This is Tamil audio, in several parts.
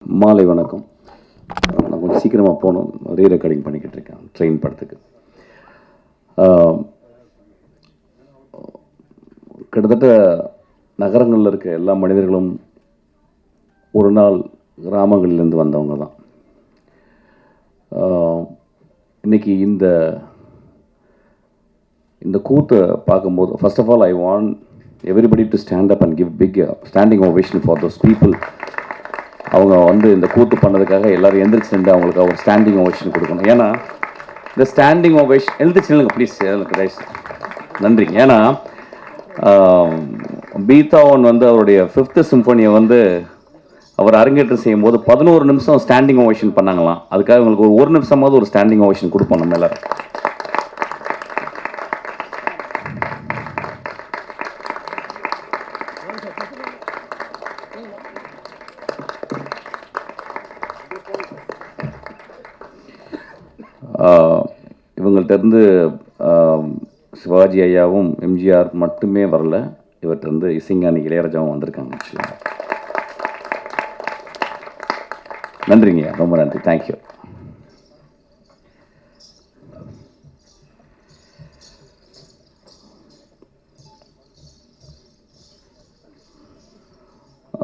மாலை வணக்கம். நான் கொஞ்சம் சீக்கிரமாக போகணும், ரீ ரெக்கார்டிங் பண்ணிக்கிட்டு இருக்கேன் ட்ரெயின் படத்துக்கு. கிட்டத்தட்ட நகரங்களில் இருக்க எல்லா மனிதர்களும் ஒரு நாள் கிராமங்களிலேருந்து வந்தவங்க தான். இன்றைக்கி இந்த கூத்தை பார்க்கும்போது, first of all I want everybody to stand up and give big standing ovation for those people. அவங்க இந்த கூத்து பண்ணதுக்காக எல்லோரும் எந்திரிச்சு நின்று அவங்களுக்கு ஒரு ஸ்டாண்டிங் ஓவேஷன் கொடுக்கணும். ஏன்னா இந்த ஸ்டாண்டிங் ஓவேஷன் எழுந்திரிச்சு நில்லுங்க ப்ளீஸ், ரைஸ். நன்றிங்க. ஏன்னா பீத்தாவன் அவருடைய 5th சிம்பனியை அவர் அரங்கேற்றம் செய்யும் போது 11 நிமிஷம் ஸ்டாண்டிங் ஓவேஷன் பண்ணாங்களாம். அதுக்காக உங்களுக்கு ஒரு நிமிஷமாவது ஒரு ஸ்டாண்டிங் ஓவேஷன் கொடுப்போம் நம்ம எல்லாரும். இவங்கள்ட்டேருந்து சிவாஜி ஐயாவும் எம்ஜிஆர் மட்டுமே வரல, இவர்கிட்ட இசைஞானி இளையராஜாவும் வந்திருக்காங்க. ஆக்சுவலாக நன்றிங்க, ரொம்ப நன்றி, தேங்க்யூ.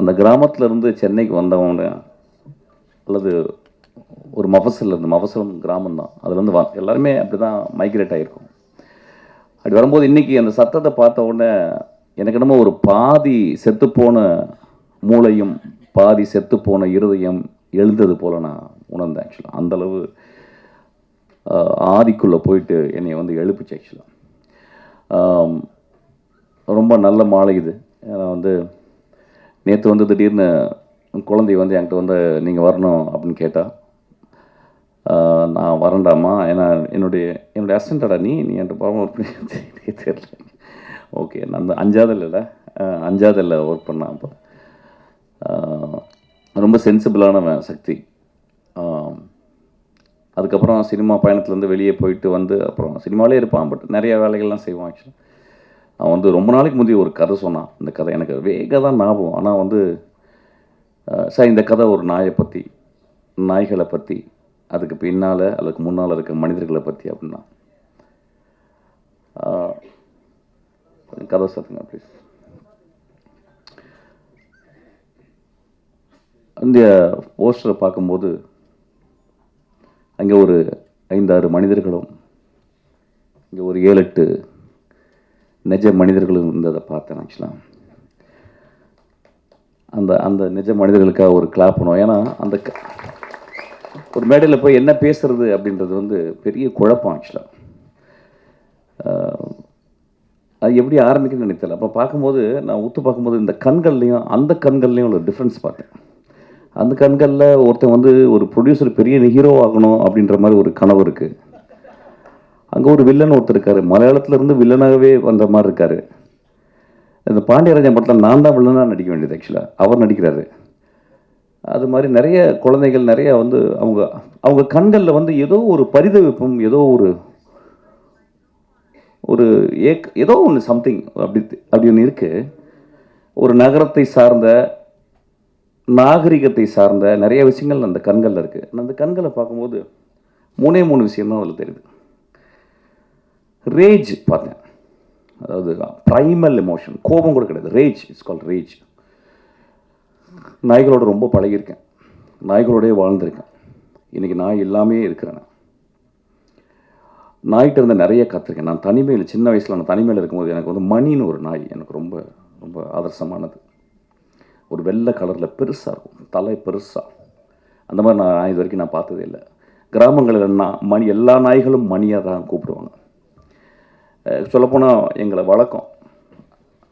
அந்த கிராமத்திலேருந்து சென்னைக்கு வந்தவங்க அல்லது ஒரு மஃபசலம் கிராமம்தான், அதுலேருந்து எல்லாருமே அப்படி தான் மைக்ரேட் ஆகிருக்கும். அப்படி வரும்போது இன்றைக்கி அந்த சத்தத்தை பார்த்த உடனே எனக்கு என்னமோ ஒரு பாதி செத்துப்போன மூளையும் பாதி செத்துப்போன இருதயம் எழுந்தது போல் நான் உணர்ந்தேன். ஆக்சுவலாக அந்தளவு ஆதிக்குள்ளே போயிட்டு என்னை எழுப்பிச்சு. ஆக்சுவலாக ரொம்ப நல்ல மாலை இது. ஏன்னா நேற்று திடீர்னு குழந்தை என்கிட்ட நீங்கள் வரணும் அப்படின்னு கேட்டால், நான் வரண்டாமா, ஏன்னா என்னுடைய அசிஸ்டண்டடா நீ என்கிட்ட போக தெரியல. ஓகே, நான் அந்த 5ஆவதில் ஒர்க் பண்ணேன். அப்போ ரொம்ப சென்சிபிளான சக்தி. அதுக்கப்புறம் சினிமா பயணத்துலேருந்து வெளியே போயிட்டு அப்புறம் சினிமாவிலே இருப்பான், பட் நிறைய வேலைகள்லாம் செய்வான். ஆக்சுவலாக அவன் ரொம்ப நாளைக்கு முந்தைய ஒரு கதை சொன்னான். இந்த கதை எனக்கு வேக தான் ஞாபகம். ஆனால் சார் இந்த கதை ஒரு நாயை பற்றி, நாய்களை பற்றி, அதுக்கு பின்னால் அதுக்கு முன்னால் இருக்க மனிதர்களை பற்றி அப்படின்னா. கதை சொல்லுங்க ப்ளீஸ். இந்த போஸ்டரை பார்க்கும்போது அங்கே ஒரு 5-6 மனிதர்களும் இங்கே ஒரு 7-8 நிஜ மனிதர்களும் இருந்ததை பார்த்தேன். ஆக்சுவலாக அந்த நிஜ மனிதர்களுக்காக ஒரு கிளாப் பண்ணுவோம். ஏன்னா ஒரு மேடையில் போய் என்ன பேசுறது அப்படின்றது பெரிய குழப்பம். ஆக்சுவலாக அது எப்படி ஆரம்பிக்கணும்னு எனக்கு தெரியல. அப்போ பார்க்கும்போது நான் பார்க்கும்போது இந்த கண்கள்லையும் அந்த கண்கள்லையும் ஒரு டிஃப்ரென்ஸ் பார்த்தேன். அந்த கண்களில் ஒருத்தன் ஒரு ப்ரொடியூசர் பெரிய ஹீரோ ஆகணும் அப்படின்ற மாதிரி ஒரு கனவு இருக்குது. அங்கே ஒரு வில்லன் ஒருத்தர் இருக்கார், மலையாளத்துலேருந்து வில்லனாகவே வந்த மாதிரி இருக்கார். இந்த பாண்டியராஜன் படத்தில் நான் தான் வில்லனாக நடிக்க வேண்டியது. ஆக்சுவலாக அவர் நடிக்கிறாரு. அது மாதிரி நிறைய குழந்தைகள் நிறைய அவங்க கண்களில் ஏதோ ஒரு பரிதவிப்பும், ஏதோ ஏதோ ஒன்று சம்திங் அப்படி ஒன்று இருக்குது. ஒரு நகரத்தை சார்ந்த, நாகரிகத்தை சார்ந்த நிறைய விஷயங்கள் அந்த கண்களில் இருக்குது. அந்த கண்களை பார்க்கும்போது 3 விஷயம்தான் அதில் தெரியுது. ரேஜ் பார்த்தேன், அதாவது ப்ரைமல் எமோஷன், கோபம் கூட கிடையாது, ரேஜ், இட்ஸ் கால்ட் ரேஜ். நாய்களோட ரொம்ப பழகியிருக்கேன், நாய்களோடய வாழ்ந்திருக்கேன். இன்றைக்கி நாய் எல்லாமே இருக்கிறேன். நாய்கிட்ட இருந்து நிறைய கற்றுருக்கேன். நான் தனிமையில், சின்ன வயசில் நான் தனிமையில் இருக்கும்போது எனக்கு மணின்னு ஒரு நாய் எனக்கு ரொம்ப ரொம்ப ஆதர்சமானது. ஒரு வெள்ளை கலரில் பெருசாக இருக்கும், தலை பெருசாக. அந்த மாதிரி நான் இது வரைக்கும் நான் பார்த்ததே இல்லை. கிராமங்களில் மணி, எல்லா நாய்களும் மணியாக தான் கூப்பிடுவாங்க. சொல்லப்போனால் எங்களை வழக்கம்,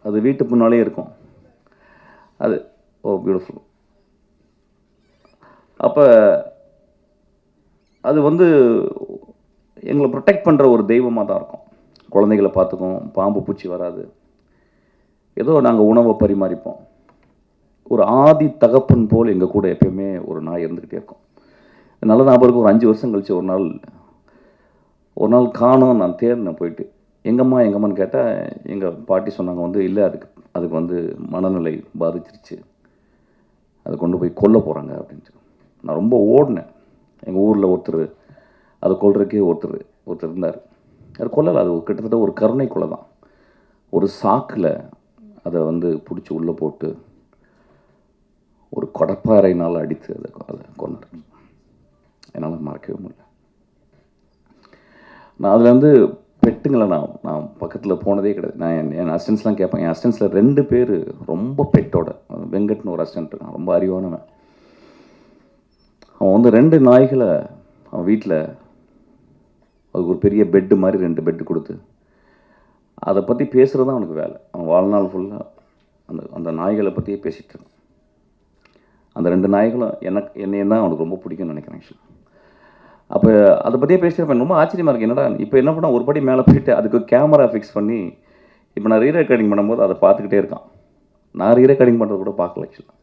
அது வீட்டு முன்னாலே இருக்கும். அது பியூட்டிஃபுல். அப்போ அது எங்களை ப்ரொடெக்ட் பண்ணுற ஒரு தெய்வமாக தான் இருக்கும். குழந்தைகளை பார்த்துக்கும், பாம்பு பூச்சி வராது. ஏதோ நாங்கள் உணவை பரிமாறிப்போம். ஒரு ஆதி தகப்பன் போல் எங்கள் கூட எப்பயுமே ஒரு நாய் இருந்துக்கிட்டே இருக்கும். நல்ல ஞாபகம். ஒரு 5 வருஷம் கழித்து ஒரு நாள் காணோம். நான் தேடினேன் போயிட்டு, எங்கம்மான்னு கேட்டால் எங்கள் பாட்டி சொன்னாங்க இல்லை, அதுக்கு மனநிலை பாதிச்சிருச்சு அதை கொண்டு போய் கொல்ல போகிறாங்க அப்படின்ட்டு. நான் ரொம்ப ஓடினேன். எங்கள் ஊரில் ஒருத்தர் அதை கொல்றதுக்கே ஒருத்தர் இருந்தார். அது கொல்லலை, அது கிட்டத்தட்ட ஒரு கருணை கொலை தான். ஒரு சாக்கில் அதை வந்து பிடிச்சி உள்ளே போட்டு ஒரு கொடப்பாறையினால் அடித்து அதை கொண்டார். என்னால் மறக்கவே முடியல. நான் அதில் வந்து பெட்டுங்களை நான் பக்கத்தில் போனதே கிடையாது. நான் என் அசிஸ்டன்ஸ்லாம் கேட்பேன். என் அசிஸ்டன்ஸில் 2 பேர் ரொம்ப பெட்டோட. வெங்கட்னு ஒரு அசிஸ்டன்ட் இருக்கான், ரொம்ப அறிவானவன். அவன் வந்து 2 நாய்களை அவன் வீட்டில் அதுக்கு ஒரு பெரிய பெட்டு மாதிரி 2 பெட்டு கொடுத்து அதை பற்றி பேசுகிறது தான் அவனுக்கு வேலை. அவன் வாழ்நாள் ஃபுல்லாக அந்த நாய்களை பற்றியே பேசிகிட்டு இருக்கான். அந்த 2 நாய்களும் என்னையும் தான் அவனுக்கு ரொம்ப பிடிக்கும்னு நினைக்கிறேன் ஆக்சுவலி. அப்போ அதை பற்றியே பேசியிருப்பேன். ரொம்ப ஆச்சரியமாக இருக்குது. என்னடா இப்போ என்ன பண்ணால் ஒரு படி மேலே போயிட்டு அதுக்கு கேமரா ஃபிக்ஸ் பண்ணி இப்போ நான் ரீரெக்கார்டிங் பண்ணும்போது அதை பார்த்துக்கிட்டே இருக்கான். நான் ரீரெக்கார்டிங் பண்ணுறது கூட பார்க்கல ஆக்சுவலாக.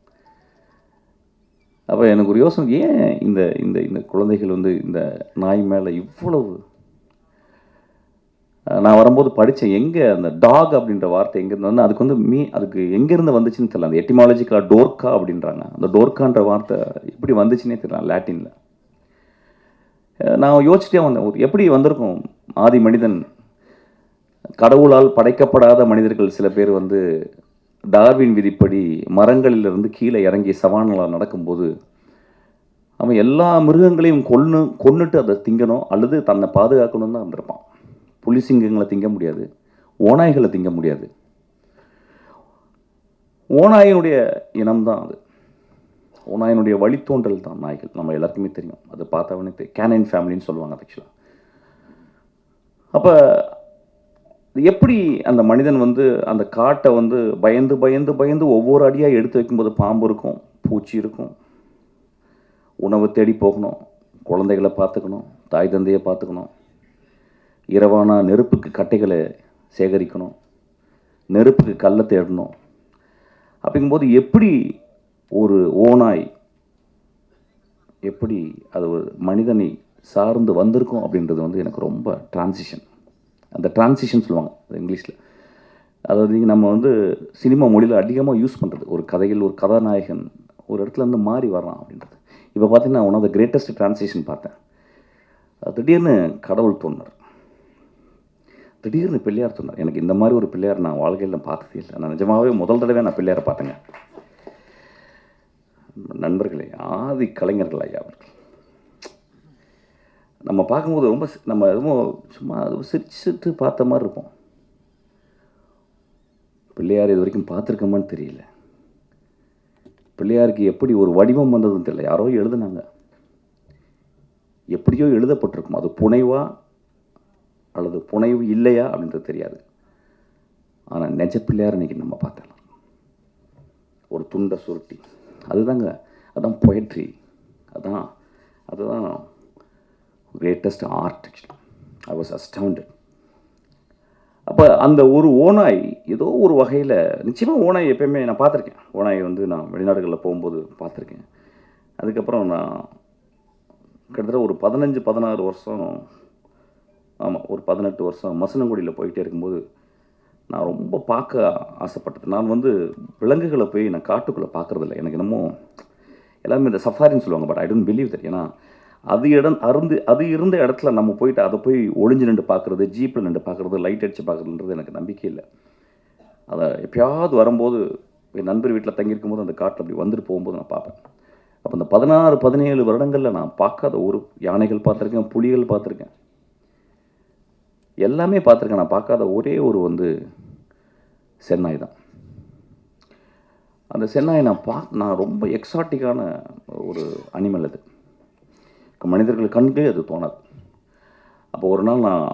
அப்போ எனக்கு ஒரு யோசனை, ஏன் இந்த இந்த இந்த குழந்தைகள் வந்து இந்த நாய் மேலே இவ்வளவு. நான் வரும்போது படித்தேன், எங்கே அந்த டாக் அப்படின்ற வார்த்தை எங்கேருந்து வந்து அதுக்கு வந்து அதுக்கு எங்கேருந்து வந்துச்சுன்னு தெரியல. அந்த எட்டிமாலஜிக்கலாக டோர்க்கா அப்படின்றாங்க. அந்த டோர்க்கான்ற வார்த்தை எப்படி வந்துச்சுன்னே தெரியல லாட்டினில். நான் யோசிச்சிட்டே வந்தேன், எப்படி வந்திருக்கும் ஆதி மனிதன். கடவுளால் படைக்கப்படாத மனிதர்கள் சில பேர் வந்து டார்வின் விதிப்படி மரங்களிலிருந்து கீழே இறங்கி சவானால் நடக்கும்போது அவன் எல்லா மிருகங்களையும் கொன்னுட்டு அதை திங்கணும் அல்லது தன்னை பாதுகாக்கணும்னு தான் வந்திருப்பான். புலிசிங்கங்களை திங்க முடியாது, ஓநாய்களை திங்க முடியாது. ஓநாயினுடைய இனம்தான் அது. ஓநாயினுடைய வழித்தோன்றல் தான் நாய்கள். நம்ம எல்லாருக்குமே தெரியும், அது பார்த்தவனே கேனைன் ஃபேமிலின்னு சொல்லுவாங்க ஆக்சுவலாக. அப்போ எப்படி அந்த மனிதன் வந்து அந்த காட்டை வந்து பயந்து பயந்து பயந்து ஒவ்வொரு அடியாக எடுத்து வைக்கும்போது பாம்பு இருக்கும், பூச்சி இருக்கும், உணவு தேடி போகணும், குழந்தைகளை பார்த்துக்கணும், தாய் தந்தையை பார்த்துக்கணும், இரவான நெருப்புக்கு கட்டைகளை சேகரிக்கணும், நெருப்புக்கு கல்லை தேடணும். அப்படிங்கும்போது எப்படி ஒரு ஓநாய் எப்படி அது ஒரு மனிதனை சார்ந்து வந்திருக்கும் அப்படின்றது வந்து எனக்கு ரொம்ப டிரான்சிஷன். அந்த டிரான்சிஷன் சொல்லுவாங்க இங்கிலீஷில். அதாவது நம்ம வந்து சினிமா மொழியில் அதிகமாக யூஸ் பண்ணுறது, ஒரு கதையில் ஒரு கதாநாயகன் ஒரு இடத்துல இருந்து மாறி வரான் அப்படின்றது. இப்போ பார்த்தீங்கன்னா one of the greatest transition பார்த்தேன். திடீர்னு கடவுள் தோன்றார், திடீர்னு பிள்ளையார் தோன்றார். எனக்கு இந்த மாதிரி ஒரு பிள்ளையார் நான் வாழ்க்கையில் பார்த்ததே இல்லை. நான் நிஜமாகவே முதல் தடவை நான் பிள்ளையாரை பார்த்தேங்க. நண்பர்களே, ஆதி கலைஞர்கள் ஐயா அவர்கள் நம்ம பார்க்கும்போது ரொம்ப நம்ம எதுவும் சும்மா சிரிச்சுட்டு பார்த்த மாதிரி இருப்போம். பிள்ளையார் இது வரைக்கும் பார்த்துருக்கோமான்னு தெரியல. பிள்ளையாருக்கு எப்படி ஒரு வடிவம் வந்ததுன்னு தெரியல. யாரோ எழுதுனாங்க, எப்படியோ எழுதப்பட்டிருக்கும். அது புனைவா அல்லது புனைவு இல்லையா அப்படின்றது தெரியாது. ஆனால் நெஜ பிள்ளையார் இன்னைக்கு நம்ம பார்த்தலாம். ஒரு துண்டை சுருட்டி, அதுதாங்க, அதுதான் பொயட்ரி, அதுதான் greatest art. I was astounded. அப்போ அந்த ஒரு ஓநாய் ஏதோ ஒரு வகையில், நிச்சயமாக ஓநாய் எப்பயுமே நான் பார்த்துருக்கேன். ஓநாய் வந்து நான் வெளிநாடுகளில் போகும்போது பார்த்துருக்கேன். அதுக்கப்புறம் நான் கிட்டத்தட்ட ஒரு 15-16 வருஷம், ஆமாம் ஒரு 18 வருஷம் மசனங்குடியில் போயிட்டே இருக்கும்போது நான் ரொம்ப பார்க்க ஆசைப்பட்டது. நான் வந்து விலங்குகளை போய் நான் காட்டுக்குள்ளே பார்க்குறதில்ல. எனக்கு என்னமோ எல்லாருமே இந்த சஃபாரின்னு சொல்லுவாங்க, but I don't believe that. ஏன்னா அது இருந்த இடத்துல நம்ம போயிட்டு அதை போய் ஒளிஞ்சு நின்று பார்க்குறது, ஜீப்பில் நின்று பார்க்குறது, லைட் அடித்து பார்க்குறதுன்றது எனக்கு நம்பிக்கை இல்லை. அதை எப்பயாவது வரும்போது என் நண்பர் வீட்டில் தங்கியிருக்கும் போது அந்த காட்டில் அப்படி வந்துட்டு போகும்போது நான் பார்ப்பேன். அப்போ இந்த 16-17 வருடங்களில் நான் பார்க்காத ஒரு யானைகள் பார்த்துருக்கேன், புலிகள் பார்த்துருக்கேன், எல்லாமே பார்த்துருக்கேன். நான் பார்க்காத ஒரே ஒரு வந்து சென்னாய் தான். அந்த சென்னாய் நான் ரொம்ப எக்ஸாட்டிக்கான ஒரு அனிமல். அது மனிதர்கள் கண்களே அது தோணாது. அப்போ ஒரு நாள் நான்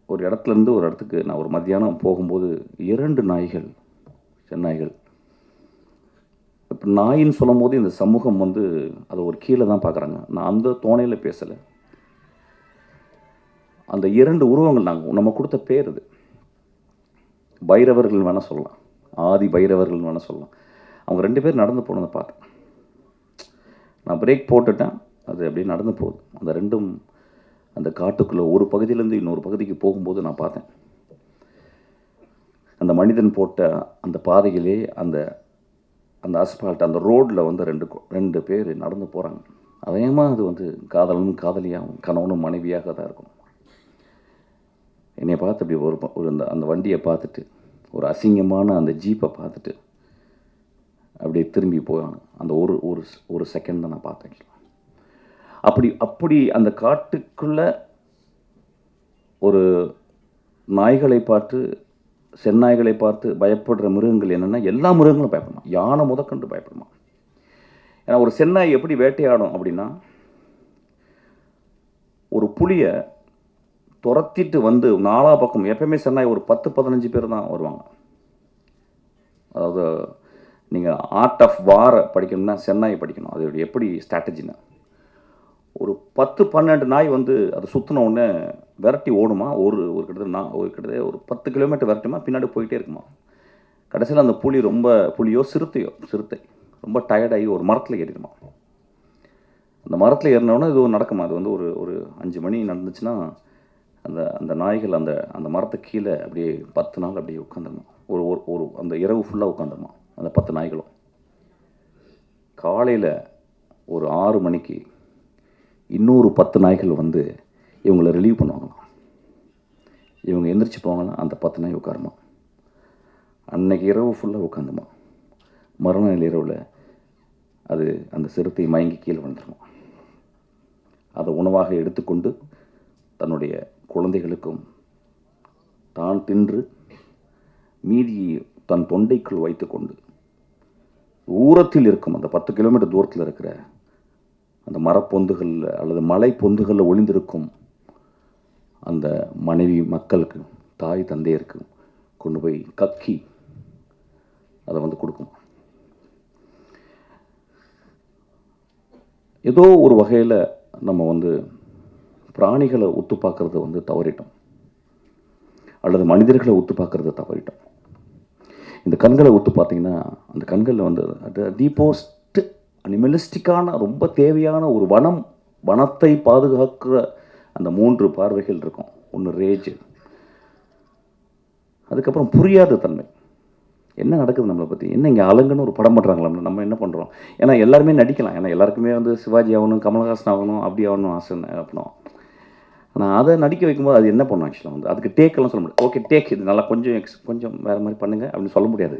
ஒரு இடத்துலேருந்து ஒரு இடத்துக்கு நான் ஒரு மத்தியானம் போகும்போது 2 நாய்கள், சென்னாய்கள். இப்போ நாயின்னு சொல்லும் போது இந்த சமூகம் வந்து அதை ஒரு கீழே தான் பார்க்குறாங்க. நான் அந்த தோணையில் பேசலை. அந்த 2 உருவங்கள் நம்ம கொடுத்த பேர் அது. பைரவர்கள் வேணால் சொல்லலாம், ஆதி பைரவர்கள் வேணால் சொல்லலாம். அவங்க 2 பேர் நடந்து போனதை பார்த்தேன். நான் பிரேக் போட்டுட்டேன், அது அப்படியே நடந்து போகுது. அந்த 2ம் அந்த காட்டுக்குள்ளே ஒரு பகுதியிலேருந்து இன்னொரு பகுதிக்கு போகும்போது நான் பார்த்தேன். அந்த மனிதன் போட்ட அந்த பாதையிலே அந்த அந்த அஸ்பால்ட் அந்த ரோட்டில் வந்து ரெண்டு பேர் நடந்து போகிறாங்க. அதேமா அது வந்து காதலனும் காதலியாகவும் கணவனும் மனைவியாக தான் இருக்கும். என்னை பார்த்து அப்படி ஒரு அந்த வண்டியை பார்த்துட்டு, ஒரு அசிங்கமான அந்த ஜீப்பை பார்த்துட்டு அப்படியே திரும்பி போயாங்க. அந்த ஒரு ஒரு ஒரு செகண்ட் தான் நான் பார்த்தேன். அப்படி அந்த காட்டுக்குள்ளே ஒரு நாய்களை பார்த்து, செந்நாய்களை பார்த்து பயப்படுற மிருகங்கள் என்னென்னா, எல்லா மிருகங்களும் பயப்படுமா. யானை முதற்கொண்டு பயப்படுமா. ஏன்னா ஒரு செந்நாய் எப்படி வேட்டையாடும் அப்படின்னா, ஒரு புலியை துரத்திட்டு வந்து நாலா பக்கம், எப்பயுமே செந்நாய் ஒரு 10-15 பேர் தான் வருவாங்க. அதாவது நீங்கள் ஆர்ட் ஆஃப் வாரை படிக்கணும்னா செந்நாயை படிக்கணும். அது எப்படி ஸ்ட்ராட்டஜின்னு. ஒரு 10-12 நாய் வந்து அதை சுற்றின உடனே விரட்டி ஓடுமா. கிட்டத்தட்ட ஒரு 10 கிலோமீட்டர் விரட்டுமா, பின்னாடி போயிட்டே இருக்குமா. கடைசியில் அந்த புலியோ சிறுத்தை ரொம்ப டயர்டாகி ஒரு மரத்தில் ஏறிடுமா. அந்த மரத்தில் ஏறினோடனே இது நடக்குமா. அது வந்து ஒரு 5 மணி நடந்துச்சுன்னா அந்த நாய்கள் அந்த மரத்துக்கு கீழே அப்படியே 10 நாள் அப்படியே உட்காந்துருமா. ஒரு அந்த இரவு ஃபுல்லாக உட்காந்துருமா அந்த 10 நாய்களும். காலையில் ஒரு 6 மணிக்கு இன்னொரு 10 நாய்கள் வந்து இவங்களை ரிலீவ் பண்ணுவாங்களாம். இவங்க எந்திரிச்சு போவாங்கன்னா அந்த 10 நாய் உட்காருமா. அன்னைக்கு இரவு ஃபுல்லாக உட்காந்துமா. மறுநாள் இரவில் அது அந்த சிறுத்தை மயங்கி கீழே வந்துடுமா. அதை உணவாக எடுத்துக்கொண்டு தன்னுடைய குழந்தைகளுக்கும் தான் தின்று மீதியை தன் தொண்டைக்குள் வைத்துக்கொண்டு தூரத்தில் இருக்கும் அந்த 10 கிலோமீட்டர் தூரத்தில் இருக்கிற அந்த மரப்பொந்துகளில் அல்லது மலை பொந்துகளில் ஒளிந்திருக்கும் அந்த மனைவி மக்களுக்கு, தாய் தந்தையருக்கு கொண்டு போய் கக்கி அதை வந்து கொடுக்கும். ஏதோ ஒரு வகையில் நம்ம வந்து பிராணிகளை ஒத்து பார்க்கறத வந்து தவறிட்டோம், அல்லது மனிதர்களை ஒத்து பார்க்கறத தவறிட்டோம். இந்த கண்களை ஒத்து பார்த்தீங்கன்னா அந்த கண்களில் வந்து தி போஸ்ட் அனிமலிஸ்டிக்கான ரொம்ப தேவையான ஒரு வனத்தை பாதுகாக்கிற அந்த 3 பார்வைகள் இருக்கும். ஒன்று ரேஜ், அதுக்கப்புறம் புரியாத தன்மை. என்ன நடக்குது நம்மளை பற்றி, என்ன இங்கே அலங்குன்னு ஒரு படம் பண்ணுறாங்களா, நம்ம என்ன பண்ணுறோம். ஏன்னா எல்லாருமே நடிக்கலாம். ஏன்னா எல்லாருக்குமே வந்து சிவாஜி ஆகணும், கமல்ஹாசன் ஆகணும், அப்படி ஆகணும் ஆசை அப்படின்னா. ஆனால் அதை நடிக்க வைக்கும்போது அது என்ன பண்ணும் ஆக்சுவலாக வந்து அதுக்கு டேக்கெல்லாம் சொல்ல முடியாது. ஓகே டேக் இது நல்லா கொஞ்சம் வேறு மாதிரி பண்ணுங்கள் அப்படின்னு சொல்ல முடியாது.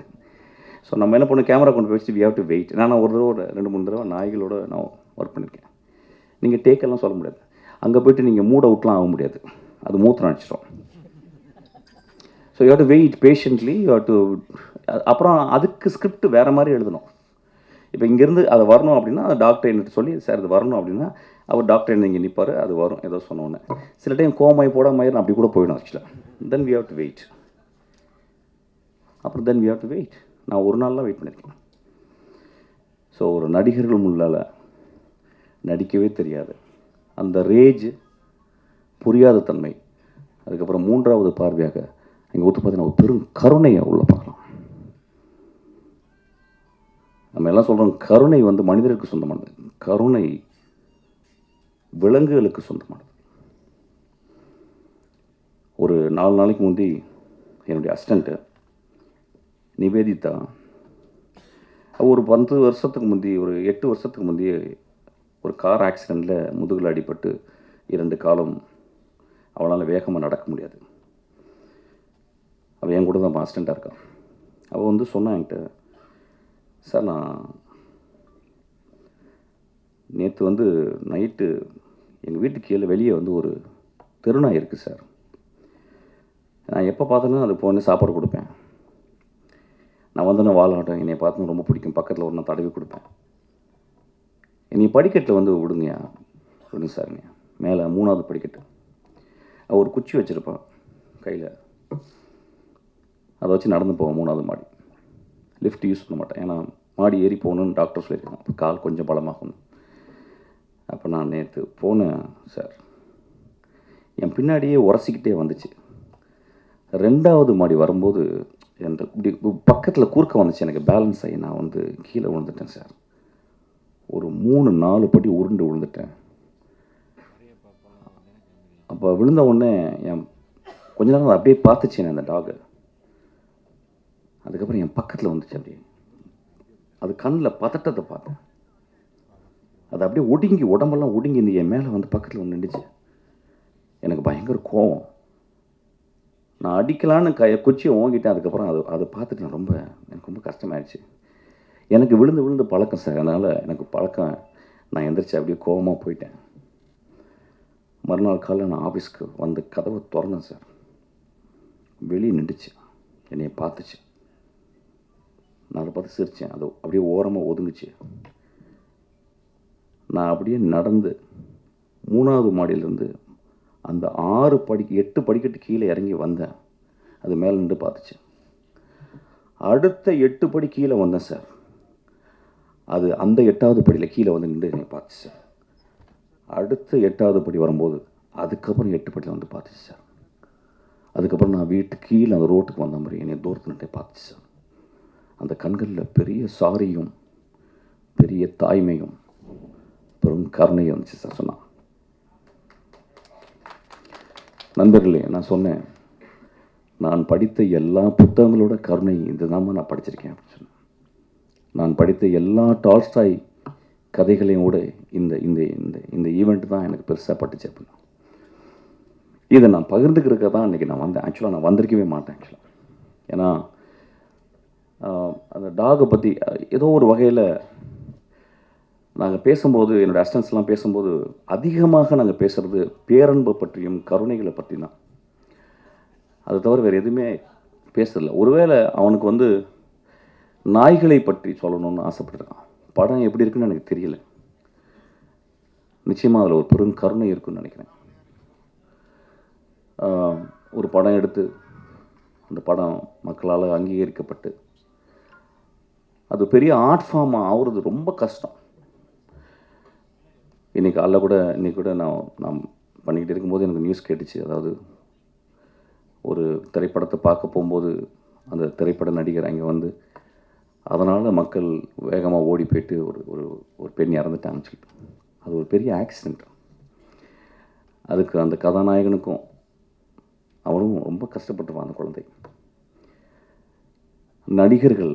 ஸோ நம்ம என்ன பண்ணணும், கேமரா கொண்டு போய் வச்சு வி ஹேவ் டு வெயிட். நான் ஒரு தடவை 2-3 தடவை நாய்களோட நான் ஒர்க் பண்ணியிருக்கேன். நீங்கள் டேக்கெல்லாம் சொல்ல முடியாது. அங்கே போய்ட்டு நீங்கள் மூட் அவுட்லாம் ஆக முடியாது, அது மூத்திரம் அடிச்சிடும். So you have to wait patiently, you have to. அப்புறம் அதுக்கு ஸ்கிரிப்ட் வேறு மாதிரி எழுதணும். இப்போ இங்கேருந்து அதை வரணும் அப்படின்னா அது டாக்டர் என்ன சொல்லி, சார் இது வரணும் அப்படின்னா அவர் டாக்டர் என்ன இங்கே நிற்பார், அது வரும் ஏதோ சொன்னோன்னே. சில டைம் கோமாய் போடாமல் அப்படி கூட போயிடும் ஆக்சுவலாக. Then we have to wait. அப்புறம் then we have to wait. நான் ஒரு நாள்லாம் வெயிட் பண்ணியிருக்கேன். ஸோ ஒரு நடிகர்கள் முன்னால் நடிக்கவே தெரியாது அந்த ரேஜ், புரியாத தன்மை. அதுக்கப்புறம் 3வது பார்வையாக இங்கே ஒத்து பார்த்தீங்கன்னா ஒரு பெரும் கருணையை உள்ள பார்க்கலாம். நம்ம எல்லாம் சொல்கிறோம் கருணை வந்து மனிதருக்கு சொந்தமானது, கருணை விலங்குகளுக்கு சொந்தமானது. ஒரு 4 நாளைக்கு முந்தி என்னுடைய அசிஸ்டண்ட்டு நிவேதிதா, ஒரு 10 வருஷத்துக்கு முந்தி, ஒரு 8 வருஷத்துக்கு முந்தைய ஒரு கார் ஆக்சிடெண்ட்டில் முதுகில் அடிபட்டு 2 காலம் அவளால் வேகமாக நடக்க முடியாது. அவள் என் கூட தான் அசிஸ்டண்ட்டாக இருக்கான். அவள் வந்து சொன்னான் என்கிட்ட, சார் நான் நேற்று வந்து நைட்டு எங்கள் வீட்டுக்கு கீழே வெளியே வந்து ஒரு தெருநாய் இருக்குது சார். நான் எப்போ பார்த்தேன்னா அது போன சாப்பாடு கொடுப்பேன். நான் வந்து நான் வாழாட்டம், என்னை பார்த்து ரொம்ப பிடிக்கும், பக்கத்தில் ஒரு நான் தடவி கொடுப்பேன். என்னை படிக்கட்டில் வந்து விடுங்க சார்ங்க. மேலே 3வது படிக்கட்டு. ஒரு குச்சி வச்சுருப்பான் கையில், அதை வச்சு நடந்து போவேன் 3வது மாடி. லிஃப்ட் யூஸ் பண்ண மாட்டேன், ஏன்னா மாடி ஏறி போகணுன்னு டாக்டர் சொல்லியிருக்காங்க, அப்போ கால் கொஞ்சம் பலமாகணும். அப்போ நான் நேற்று போனேன் சார், என் பின்னாடியே உரசிக்கிட்டே வந்துச்சு. 2வது மாடி வரும்போது என் இப்படி பக்கத்தில் குறுக்க வந்துச்சு, எனக்கு பேலன்ஸ் ஆகி நான் வந்து கீழே விழுந்துட்டேன் சார். ஒரு 3-4 படி உருண்டு விழுந்துட்டேன். அப்போ விழுந்த உடனே கொஞ்ச நேரம் அப்படியே பார்த்துச்சேன் அந்த டாகு. அதுக்கப்புறம் என் பக்கத்தில் வந்துச்சு அப்படியே. அது கண்ணில் பதட்டத்தை பார்த்தேன். அது அப்படியே ஒடுங்கி, உடம்பெல்லாம் ஒடுங்கி இந்த என் மேலே வந்து பக்கத்தில் வந்து நின்றுச்சு. எனக்கு பயங்கர கோவம். நான் அடிக்கலான்னு குச்சியை ஓங்கிட்டேன். அதுக்கப்புறம் அதை பார்த்துட்டு எனக்கு ரொம்ப கஷ்டமாயிடுச்சு. எனக்கு விழுந்து விழுந்து பழக்கம் சார். அதனால் எனக்கு பழக்கம். நான் எந்திரிச்சு அப்படியே கோவமாக போயிட்டேன். மறுநாள் காலையில் நான் ஆஃபீஸ்க்கு வந்து கதவை திறந்தேன் சார். வெளியே நின்றுச்சு, என்னைய பார்த்துச்சு. நான் அதை பார்த்து சிரித்தேன். அது அப்படியே ஓரமாக ஒதுங்குச்சு. நான் அப்படியே நடந்து 3வது மாடியிலேருந்து அந்த 8 படிக்கட்டு கீழே இறங்கி வந்தேன். அது மேலே நின்று பார்த்துச்சு. அடுத்த 8 படி கீழே வந்தேன் சார். அது அந்த 8வது படியில் கீழே வந்து நின்று என்னை பார்த்துச்சு சார். அடுத்த 8வது படி வரும்போது அதுக்கப்புறம் 8 படியில் வந்து பார்த்துச்சு சார். அதுக்கப்புறம் நான் வீட்டுக்கு கீழே அந்த ரோட்டுக்கு வந்த மாதிரி என்னை தூரத்து நின்று பார்த்துச்சு சார். அந்த கண்களில் பெரிய சாரியும் பெரிய தாய்மையும் பெரும் கருணையும் இருந்துச்சு சார். சொன்னான், நண்பர்களே, நான் சொன்னேன், நான் படித்த எல்லா புத்தகங்களோட கருணை இதுதான் நான் படிச்சிருக்கேன் அப்படின்னு சொன்னேன். நான் படித்த எல்லா டால்ஸ்டாய் கதைகளையும் கூட இந்த இந்த இந்த இந்த ஈவெண்ட் தான் எனக்கு பெருசாக பட்டுச்சு அப்படின்னா. இதை நான் பகிர்ந்துக்கிறதுக்காக தான் இன்றைக்கி நான் வந்தேன். ஆக்சுவலாக நான் வந்திருக்கவே மாட்டேன் ஆக்சுவலாக. ஏன்னா அந்த டாகை பற்றி ஏதோ ஒரு வகையில் நாங்கள் பேசும்போது, என்னோடய அசிஸ்டன்ஸ்லாம் பேசும்போது அதிகமாக நாங்கள் பேசுகிறது பேரன்பை பற்றியும் கருணைகளை பற்றி தான். அதை தவிர வேறு எதுவுமே பேசுறதில்ல. ஒருவேளை அவனுக்கு வந்து நாய்களை பற்றி சொல்லணும்னு ஆசைப்பட்டுருக்கான். படம் எப்படி இருக்குன்னு எனக்கு தெரியல. நிச்சயமாக அதில் ஒரு பெரும் கருணை இருக்குன்னு நினைக்கிறேன். ஒரு படம் எடுத்து அந்த படம் மக்களால் அங்கீகரிக்கப்பட்டு அது பெரிய ஆர்ட் ஃபார்மாக ஆகுறது ரொம்ப கஷ்டம். இன்றைக்கி கூட நான் பண்ணிக்கிட்டு இருக்கும்போது எனக்கு நியூஸ் கேட்டுச்சு. அதாவது ஒரு திரைப்படத்தை பார்க்க போகும்போது அந்த திரைப்பட நடிகர் அங்கே வந்து அதனால் மக்கள் வேகமாக ஓடி போயிட்டு ஒரு பெண் இறந்துட்டாங்கன்னு சொல்லிட்டு, அது ஒரு பெரிய ஆக்சிடெண்ட். அதுக்கு அந்த கதாநாயகனுக்கும் அவனும் ரொம்ப கஷ்டப்பட்டுருவான் அந்த குழந்தை. நடிகர்கள்,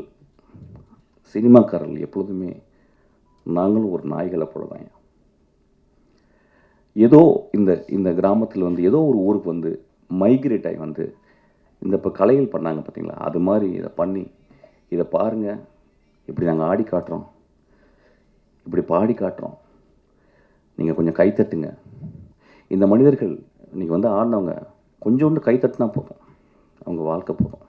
சினிமாக்காரர்கள் எப்பொழுதுமே நாங்களும் ஒரு நாய்களை போல தான். ஏதோ இந்த கிராமத்தில் வந்து ஏதோ ஒரு ஊருக்கு வந்து மைக்ரேட் ஆகி வந்து இந்த இப்போ கலைகள் பண்ணாங்க பார்த்தீங்களா, அது மாதிரி இதை பண்ணி, இதை பாருங்கள், இப்படி நாங்கள் ஆடி காட்டுறோம், இப்படி பாடி காட்டுறோம், நீங்கள் கொஞ்சம் கைத்தட்டுங்க. இந்த மனிதர்கள் இன்றைக்கி வந்து ஆடினவங்க கொஞ்சோண்டு கைத்தட்டினா போதும், அவங்க வாழ்க்கை போதும்.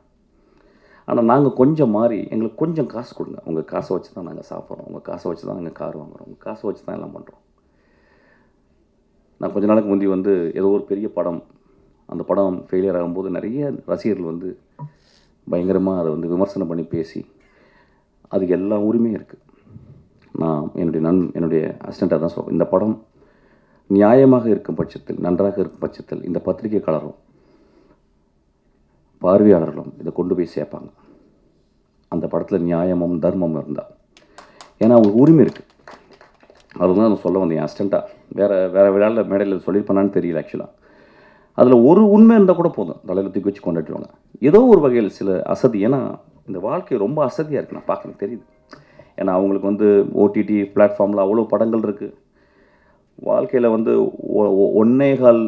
ஆனால் நாங்கள் கொஞ்சம் மாறி எங்களுக்கு கொஞ்சம் காசு கொடுங்க. உங்கள் காசை வச்சு தான் நாங்கள் சாப்பிட்றோம், உங்கள் காசை வச்சு தான் நாங்கள் கார் வாங்குகிறோம், உங்கள் காசை வச்சு தான் எல்லாம் பண்ணுறோம். நான் கொஞ்ச நாளுக்கு முந்தி வந்து ஏதோ ஒரு பெரிய படம், அந்த படம் ஃபெயிலியர் ஆகும்போது நிறைய ரசிகர்கள் வந்து பயங்கரமாக அதை வந்து விமர்சனம் பண்ணி பேசி, அதுக்கு எல்லா உரிமையும் இருக்குது. நான் என்னுடைய அசிஸ்டண்ட்டாக தான் சொல்கிறேன், இந்த படம் நியாயமாக இருக்கும் பட்சத்தில், நன்றாக இருக்கும் பட்சத்தில் இந்த பத்திரிகைக்காரரும் பார்வையாளர்களும் இதை கொண்டு போய் சேர்ப்பாங்க. அந்த படத்தில் நியாயமும் தர்மமும் இருந்தால், ஏன்னா அவங்களுக்கு உரிமை இருக்குது. அதுதான் நான் சொல்ல வந்தேன். என் அசிஸ்டண்ட்டாக வேறு விழாவில் மேடையில் சொல்லியிருப்பேனான்னு தெரியல. ஆக்சுவலாக அதில் ஒரு உண்மை இருந்தால் கூட போதும், தலையில் தூக்கி வச்சு கொண்டாடுவாங்க. ஏதோ ஒரு வகையில் சில அசதி, ஏன்னா இந்த வாழ்க்கை ரொம்ப அசதியாக இருக்குது, நான் பார்க்க தெரியுது. ஏன்னா அவங்களுக்கு வந்து ஓடிடி பிளாட்ஃபார்மில் அவ்வளோ படங்கள் இருக்குது. வாழ்க்கையில் வந்து 1.25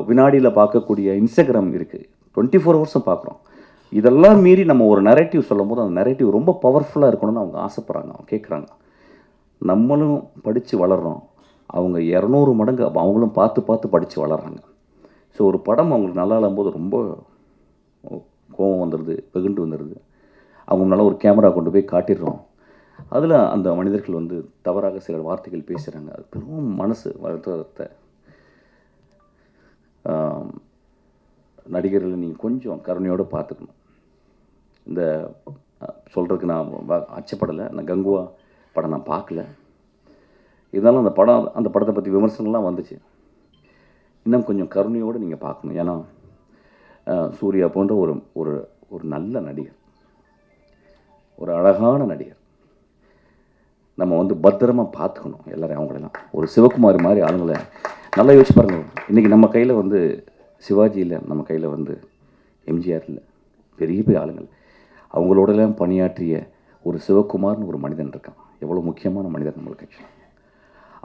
வினாடியில் பார்க்கக்கூடிய இன்ஸ்டாகிராம் இருக்குது, 24 ஹவர்ஸும் பார்க்குறோம். இதெல்லாம் மீறி நம்ம ஒரு நரேட்டிவ் சொல்லும் போது அந்த நரேட்டிவ் ரொம்ப பவர்ஃபுல்லாக இருக்கணும்னு அவங்க ஆசைப்பட்றாங்க, அவங்க கேட்குறாங்க. நம்மளும் படித்து வளர்கிறோம், அவங்க 200 மடங்கு அவங்களும் பார்த்து படித்து வளர்கிறாங்க. ஸோ ஒரு படம் அவங்களுக்கு நல்லா இல்லாம்போது ரொம்ப கோபம் வந்துடுது, வெகுண்டு வந்துடுது. அவங்க முன்னால் ஒரு கேமரா கொண்டு போய் காட்டிடுறோம், அதில் அந்த மனிதர்கள் வந்து தவறாக சில வார்த்தைகள் பேசுகிறாங்க. அது பெரும் மனசு வருத்தத்தை. நடிகர்கள் நீங்கள் கொஞ்சம் கருணையோடு பார்த்துக்கணும். இந்த சொல்கிறதுக்கு நான் அச்சப்படலை. நான் கங்குவா படம் நான் பார்க்கல, இருந்தாலும் அந்த படத்தை பற்றி விமர்சனங்கள்லாம் வந்துச்சு. இன்னும் கொஞ்சம் கருணையோடு நீங்கள் பார்க்கணும். ஏன்னா சூர்யா போன்ற ஒரு நல்ல நடிகர், ஒரு அழகான நடிகர், நம்ம வந்து பத்திரமாக பார்த்துக்கணும் எல்லோரும். அவங்களெல்லாம் ஒரு சிவகுமார் மாதிரி ஆளுங்களை நல்லா யோசிச்சு பாருங்கள். இன்றைக்கி நம்ம கையில் வந்து சிவாஜி இல்லை, நம்ம கையில் வந்து எம்ஜிஆர் இல்லை, பெரிய பெரிய ஆளுங்கள். அவங்களோடலாம் பணியாற்றிய ஒரு சிவகுமார்னு ஒரு மனிதன் இருக்கான். எவ்வளோ முக்கியமான மனிதன் நம்மளுக்கு ஆக்சுவலாக.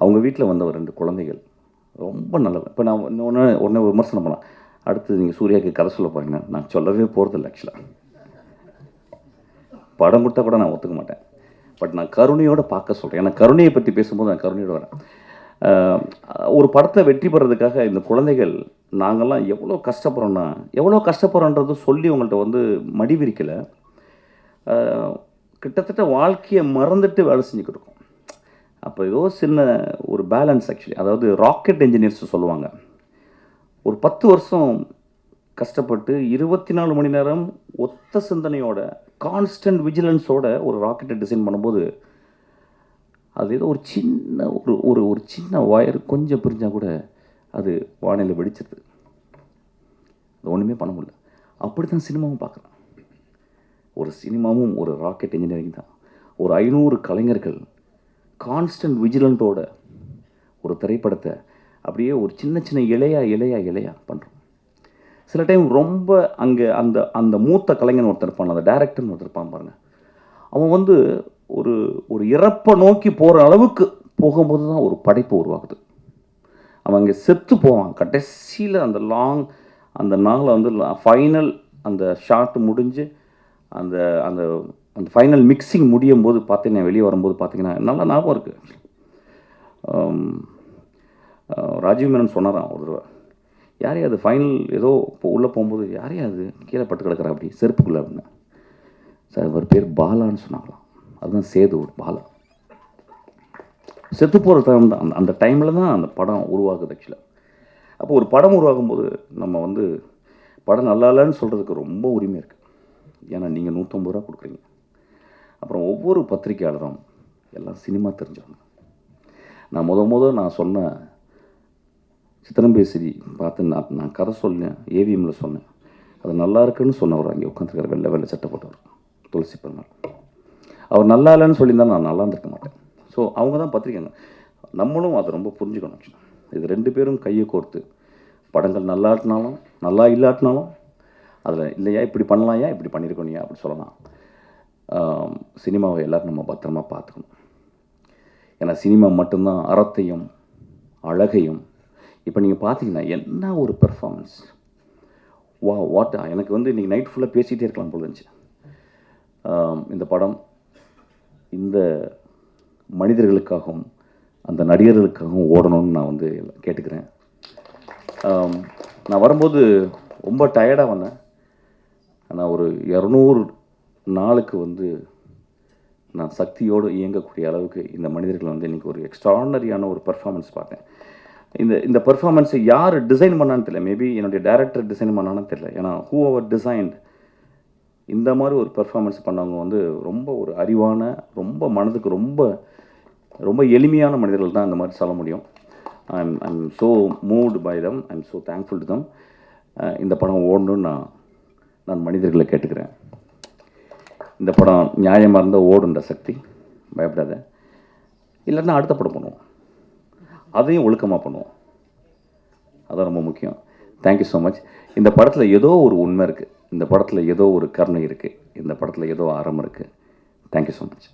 அவங்க வீட்டில் வந்த ஒரு 2 குழந்தைகள் ரொம்ப நல்லது. இப்போ நான் உடனே விமர்சனம் பண்ணலாம். அடுத்து நீங்கள் சூர்யாவுக்கு கதை சொல்ல போகிறீங்க. நான் சொல்லவே போகிறதில்ல ஆக்சுவலாக. படம் கொடுத்தா கூட நான் ஒத்துக்க மாட்டேன். பட் நான் கருணையோடு பார்க்க சொல்கிறேன். ஏன்னா கருணையை பற்றி பேசும்போது நான் கருணையோடு வரேன். ஒரு படத்தை வெற்றி பெறதுக்காக இந்த குழந்தைகள் நாங்கள்லாம் எவ்வளோ கஷ்டப்படுறோன்றது சொல்லி உங்கள்கிட்ட வந்து மடி விரிக்கலை. கிட்டத்தட்ட வாழ்க்கையை மறந்துட்டு வேலை செஞ்சுக்கிட்டு இருக்கோம். அப்போ ஏதோ சின்ன ஒரு பேலன்ஸ் ஆக்சுவலி. அதாவது ராக்கெட் இன்ஜினியர்ஸ் சொல்லுவாங்க. ஒரு 10 வருஷம் கஷ்டப்பட்டு 24 மணி நேரம் ஒத்த சிந்தனையோட கான்ஸ்டன்ட் விஜிலன்ஸோட ஒரு ராக்கெட்டை டிசைன் பண்ணும்போது அது ஏதோ ஒரு சின்ன ஒரு சின்ன ஒயர் கொஞ்சம் பிரிஞ்சால் கூட அது வானிலை வெடிச்சிருது. அது ஒன்றுமே பண்ண முடியல. அப்படி தான் சினிமாவும் பார்க்குறேன். ஒரு சினிமாவும் ஒரு ராக்கெட் இன்ஜினியரிங் தான். ஒரு 500 கலைஞர்கள் கான்ஸ்டன்ட் விஜிலண்ட்டோட ஒரு திரைப்படத்தை அப்படியே ஒரு சின்ன சின்ன இலையா பண்ணுறோம். சில டைம் ரொம்ப அங்கே அந்த மூத்த கலைஞன் ஒருத்தர் இருப்பான், அந்த டைரக்டர்னு ஒருத்தர் இருப்பான் பாருங்கள். அவன் வந்து ஒரு இறப்பை நோக்கி போகிற அளவுக்கு போகும்போது தான் ஒரு படைப்பு உருவாகுது. அவன் அங்கே செத்து போவான். கடைசியில் அந்த நாளை வந்து ஃபைனல் அந்த ஷாட் முடிஞ்சு அந்த அந்த அந்த ஃபைனல் மிக்சிங் முடியும் போது பார்த்தீங்கன்னா வெளியே வரும்போது பார்த்தீங்கன்னா நல்லா ஞாபகம் இருக்குது. ராஜீவ் மேனன் சொன்னாராம் ஒரு தடவை, யாரையா அது ஃபைனல் ஏதோ உள்ளே போகும்போது யாரையா அது கீழே பட்டு கிடக்கிறா அப்படி செருப்புக்குள்ளே அப்படின்னு. சார் அவர் பேர் பாலான்னு சொன்னாங்களாம். அதுதான் சேது ஒரு பாலா. செத்து போகிற டைம் தான் அந்த டைமில் தான் அந்த படம் உருவாகுது ஆக்சுவலாக. அப்போ ஒரு படம் உருவாகும்போது நம்ம வந்து படம் நல்லா இல்லைன்னு சொல்கிறதுக்கு ரொம்ப உரிமை இருக்குது. ஏன்னா நீங்கள் 150 ரூபா கொடுக்குறீங்க. அப்புறம் ஒவ்வொரு பத்திரிக்கையாளரும் எல்லாம் சினிமா தெரிஞ்சவங்க. நான் சொன்ன சித்திரம்பேசி பார்த்து நான் கதை சொன்னேன், ஏவிஎம்மில் சொன்னேன். அது நல்லா இருக்குன்னு சொன்னவர் அங்கே உட்காந்துருக்கார், வெள்ளை சட்டப்பட்டவர், துளசி பெருமாள். அவர் நல்லா இல்லைன்னு சொல்லியிருந்தால் நான் நல்லா இருந்திருக்க மாட்டேன். ஸோ அவங்க தான் பத்திரிக்கைங்க. நம்மளும் அதை ரொம்ப புரிஞ்சுக்கணும். இது 2 பேரும் கையை கோர்த்து படங்கள் நல்லா இல்லாட்டினாலும் அதில் இல்லையா இப்படி பண்ணலாம்யா இப்படி பண்ணியிருக்கோனியா அப்படி சொல்லலாம். சினிமாவை எல்லோரும் நம்ம பத்திரமா பார்த்துக்கணும். ஏன்னா சினிமா மட்டும்தான் அறத்தையும் அழகையும். இப்போ நீங்கள் பார்த்தீங்கன்னா என்ன ஒரு பெர்ஃபார்மன்ஸ், எனக்கு வந்து இன்றைக்கி நைட் ஃபுல்லாக பேசிகிட்டே இருக்கலாம் போல இருந்துச்சு. இந்த படம் இந்த மனிதர்களுக்காகவும் அந்த நடிகர்களுக்காகவும் ஓடணும்னு நான் வந்து கேட்டுக்கிறேன். நான் வரும்போது ரொம்ப டயர்டாக வந்தேன். ஆனால் ஒரு 200 நாளுக்கு வந்து நான் சக்தியோடு இயங்கக்கூடிய அளவுக்கு இந்த மனிதர்கள் வந்து இன்றைக்கி ஒரு எக்ஸ்ட்ரானரியான ஒரு பெர்ஃபார்மன்ஸ் பார்த்தேன். இந்த பெர்ஃபார்மன்ஸை யார் டிசைன் பண்ணான்னு தெரியல. மேபி என்னுடைய டைரக்டர் டிசைன் பண்ணான்னு தெரியல. ஏன்னா ஹூ அவர் டிசைன்ட் இந்த மாதிரி ஒரு பெர்ஃபார்மன்ஸ் பண்ணவங்க வந்து ரொம்ப ஒரு அறிவான, ரொம்ப மனதுக்கு ரொம்ப ரொம்ப எளிமையான மனிதர்கள் தான் இந்த மாதிரி சொல்ல முடியும். I'm so moved by them. I'm so thankful to them. இந்த படம் ஓடணுன்னு நான் மனிதர்களை கேட்டுக்கிறேன். இந்த படம் நியாயமாக இருந்தால் ஓடுன்ற சக்தி, பயப்படாத. இல்லைன்னா அடுத்த படம் பண்ணுவோம், அதையும் ஒழுக்கமாக பண்ணுவோம். அதான் ரொம்ப முக்கியம். Thank you so much. இந்த படத்தில் ஏதோ ஒரு உண்மை இருக்குது, இந்த படத்தில் ஏதோ ஒரு கருணை இருக்குது, இந்த படத்தில் ஏதோ அறம் இருக்குது. Thank you so much.